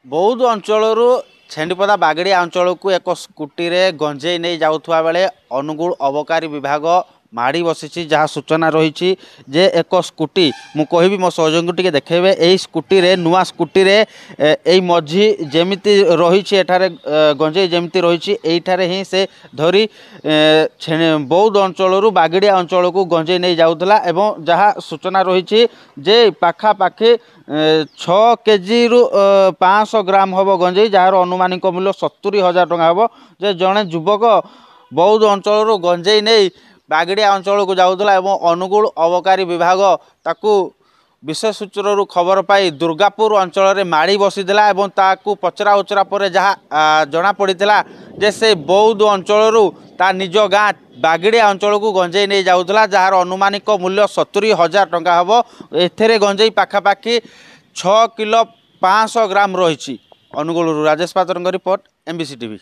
बौद्ध अंचल छेंडीपदा बागड़िया अंचल को एक स्कूटी रे गंजेई नहीं जाउथुआ बेले अनुगुल अबकारी विभाग माड़ी बसी जहाँ सूचना रही जे एक स्कूटी मु कहबी मो सहयोगी टिके देखेबे एई स्कूटी रे नुआ स्कूटी रे एई मझी जेमिति रही एठारे गंजेई जेमिति रही एठारे ही से धरी बौद्ध अंचल बागड़िया अंचल को गंजेई नहीं जाउथला एवं जहाँ सूचना रही जे पाखापाखि 6 केजी रु 500 ग्राम हम गंजेई जार अनुमानिक मूल्य 70,000 टंका हम जे जड़े युवक बौद्ध अंचल गंजेई नहीं बागड़िया अंचल को जाऊला एवं अनुगुल अबकारी विभाग ताकू विशेष सूत्र खबर पाई दुर्गापुर अंचल में माड़ी बसीला और ताकू पचरा उचरा पर जहाँ जना पड़ा जे से बौद्ध अंचल ता निज गाँ बागड़िया अंचल को गंजेई नहीं जाऊला जार अनुमानिक मूल्य 70,000 टंका हम एथे गंजेई पाखापाखि 6 किलो 500 ग्राम रही। अनुगुल राजेश पात्र रिपोर्ट MBC TV।